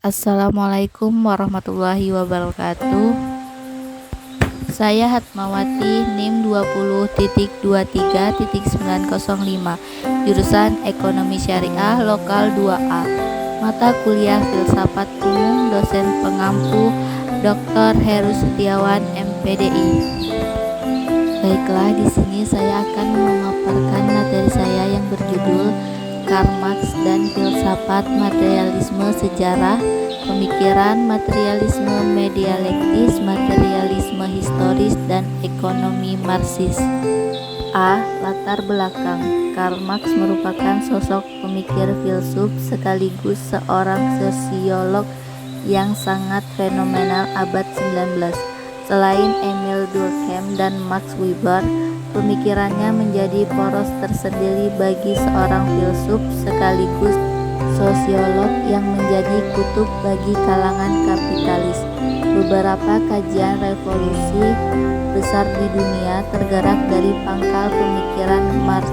Assalamualaikum warahmatullahi wabarakatuh. Saya Hatmawati, NIM 20.23.905, jurusan Ekonomi Syariah Lokal 2A. Mata kuliah Filsafat Umum, dosen pengampu Dr. Heru Setiawan, MPDI. Baiklah, di sini saya akan memaparkan materi saya yang berjudul Karl Marx dan Filsafat Materialisme Sejarah, Pemikiran Materialisme Medialektis, Materialisme Historis, dan Ekonomi Marxis. A. Latar belakang. Karl Marx merupakan sosok pemikir filsuf sekaligus seorang sosiolog yang sangat fenomenal abad 19. Selain Emil Durkheim dan Max Weber, pemikirannya menjadi poros tersendiri bagi seorang filsuf sekaligus sosiolog yang menjadi kutub bagi kalangan kapitalis. Beberapa kajian revolusi besar di dunia tergerak dari pangkal pemikiran Marx,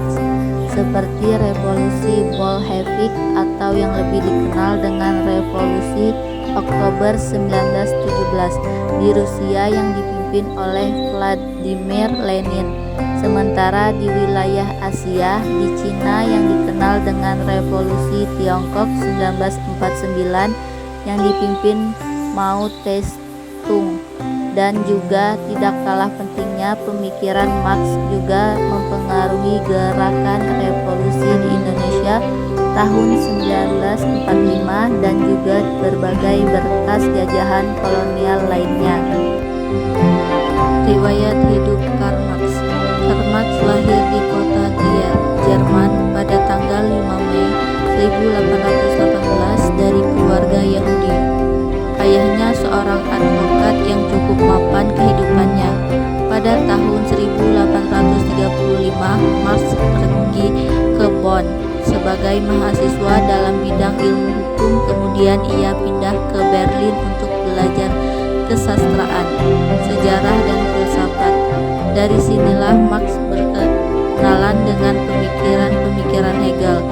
seperti revolusi Bolshevik atau yang lebih dikenal dengan revolusi Oktober 1917 di Rusia yang dipimpin oleh Vladimir Lenin. Sementara di wilayah Asia, di Cina yang dikenal dengan Revolusi Tiongkok 1949 yang dipimpin Mao Tse-tung. Dan juga tidak kalah pentingnya, pemikiran Marx juga mempengaruhi gerakan revolusi di Indonesia tahun 1945 dan juga berbagai berkas jajahan kolonial lainnya. Riwayat hidup Karl Marx. Karl Marx lahir di kota Trier, Jerman pada tanggal 5 Mei 1818 dari keluarga Yahudi. Ayahnya seorang advokat yang cukup mapan kehidupannya. Pada tahun 1835, Marx pergi ke Bonn sebagai mahasiswa dalam bidang ilmu hukum, kemudian ia pindah ke Berlin untuk belajar kesastraan, sejarah, dan filsafat. Dari sinilah Marx berkenalan dengan pemikiran-pemikiran Hegel.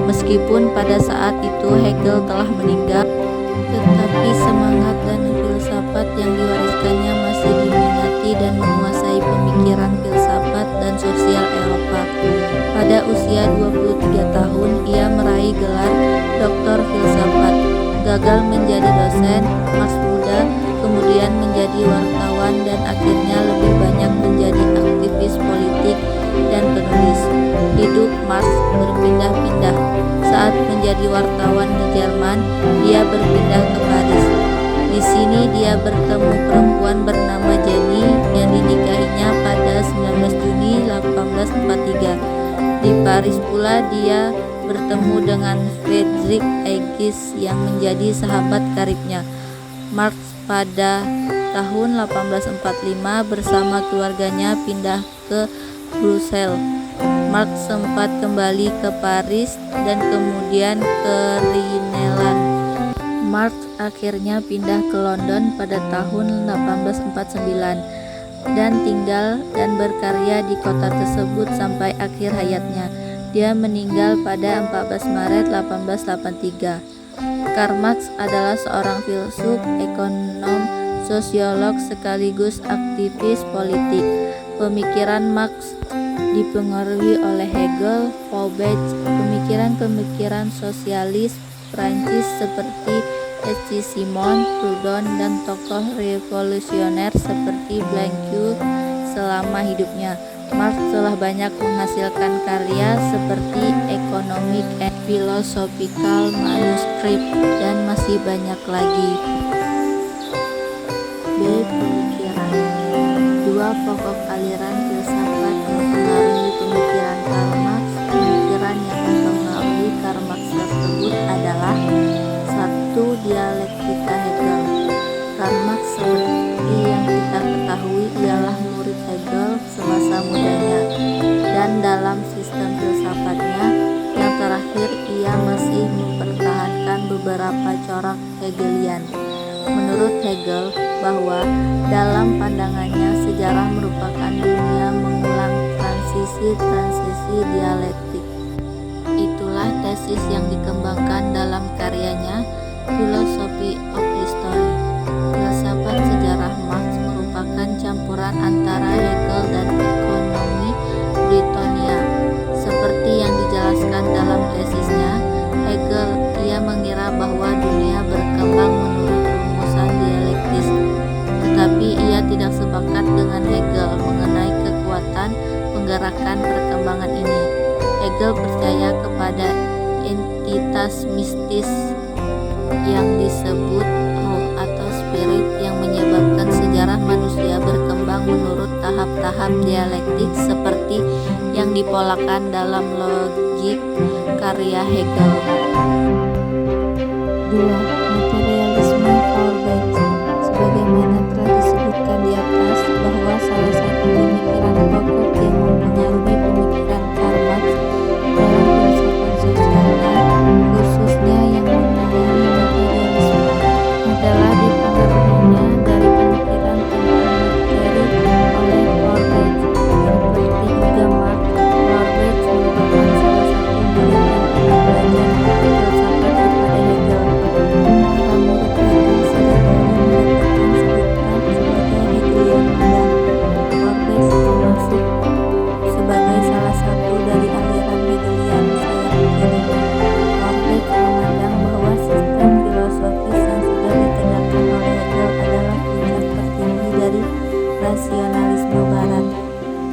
Meskipun pada saat itu Hegel telah meninggal, tetapi semangat dan filsafat yang diwariskannya masih diminati dan menguasai pemikiran filsafat dan sosial Eropa. Pada usia 23 tahun, ia meraih gelar doktor filsafat. Gagal menjadi dosen, Marx muda kemudian menjadi wartawan dan akhirnya lebih banyak menjadi aktivis politik dan penulis. Hidup Marx berpindah-pindah. Saat menjadi wartawan di Jerman, dia berpindah ke Paris. Di sini dia bertemu perempuan bernama Jenny yang dinikahinya pada 19 Juni 1843. Di Paris pula dia bertemu dengan Friedrich Engels yang menjadi sahabat karibnya. Marx pada tahun 1845 bersama keluarganya pindah ke Brussels. Marx sempat kembali ke Paris dan kemudian ke Rhineland. Marx akhirnya pindah ke London pada tahun 1849 dan tinggal dan berkarya di kota tersebut sampai akhir hayatnya. Dia meninggal pada 14 Maret 1883. Karl Marx adalah seorang filsuf, ekonom, sosiolog sekaligus aktivis politik. Pemikiran Marx dipengaruhi oleh Hegel, Foucault, pemikiran-pemikiran sosialis Prancis seperti Saint-Simon, Proudhon, dan tokoh revolusioner seperti Blanquer selama hidupnya. Marx telah banyak menghasilkan karya seperti Economic and Philosophical Manuscript dan masih banyak lagi. B. Pemikiran. Dua pokok aliran filsafat mempengaruhi pemikiran Karl Marx. Pemikiran yang mempengaruhi Karl Marx tersebut adalah: 1. Dialektika Hegel. Karl Marx seperti yang kita ketahui ialah murid Hegel semasa mudanya, dan dalam sistem filsafatnya yang terakhir ia masih mempertahankan beberapa corak Hegelian. Menurut Hegel, bahwa dalam pandangannya sejarah merupakan dunia mengulang transisi dialektik. Itulah tesis yang dikembangkan dalam karyanya Filosofi identitas mistis yang disebut roh atau spirit yang menyebabkan sejarah manusia berkembang menurut tahap-tahap dialektik seperti yang dipolakan dalam logik karya Hegel. 2. Materialisme Feuerbach. Sebagaimana telah disebutkan di atas bahwa salah satu pemikiran pokok yang mempengaruhi pemikiran Karl Marx dalam filsafat sosialnya, khususnya yang mengenai materialisme, adalah dipengaruhinya dari pemikiran tentang materi oleh Feuerbach. Seperti juga Marx, Feuerbach merupakan salah satu murid yang pernah belajar filsafat kepada Hegel. Para murid Hegel sejak dahulu mendapatkan sebutan sebagai Hegelian muda. Feuerbach termasuk sebagai salah satu dari aliran Hegelian sayap kiri. Feuerbach memandang bahwa sistem filosofis yang sudah ditegakkan oleh Hegel adalah puncak tertinggi dari rasionalisme Barat.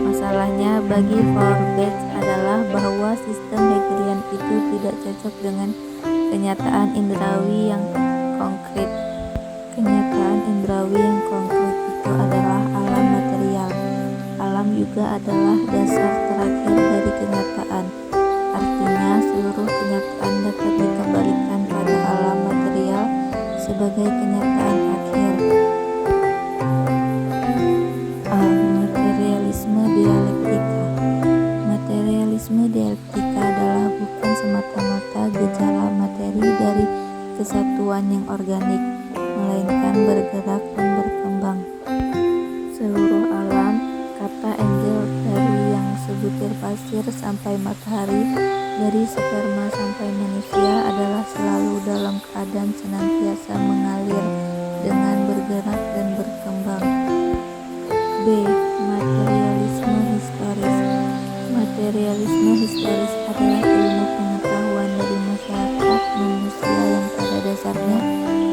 Masalahnya bagi Feuerbach adalah bahwa sistem Hegelian itu tidak cocok dengan kenyataan indrawi yang konkret. Kenyataan indrawi yang konkret itu adalah alam material. Alam juga adalah dasar terakhir dari kenyataan. Artinya, seluruh kenyataan dapat dikembalikan pada alam material sebagai kenyataan akhir. Materialisme dialektika. Materialisme dialektika adalah bukan semata-mata gejala materi dari kesatuan yang organik, melainkan bergerak dan berkembang. Seluruh alam, kata Engel, dari yang sebutir pasir sampai matahari, dari sperma sampai manusia adalah selalu dalam keadaan senantiasa mengalir dengan bergerak dan berkembang. B. Materialisme historis. Materialisme historis adalah ilmu pengetahuan dari masyarakat manusia yang pada dasarnya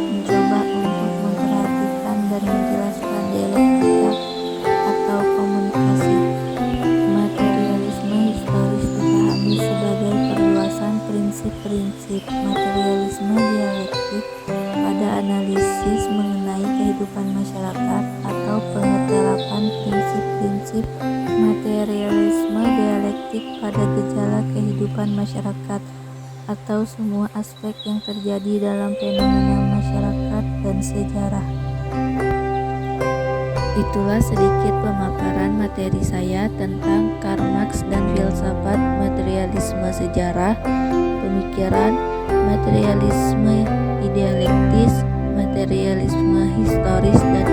mencoba untuk memperhatikan dan menjelaskan dialektika atau komunikasi. Materialisme historis dipahami sebagai perluasan prinsip-prinsip materialisme dialektik pada analisis mengenai kehidupan masyarakat atau pengetelapan prinsip-prinsip materialisme dialektik pada gejala kehidupan masyarakat atau semua aspek yang terjadi dalam fenomena masyarakat dan sejarah. Itulah sedikit pemaparan materi saya tentang Karl Marx dan filsafat materialisme sejarah, pemikiran, materialisme dialektis, materialisme historis, dan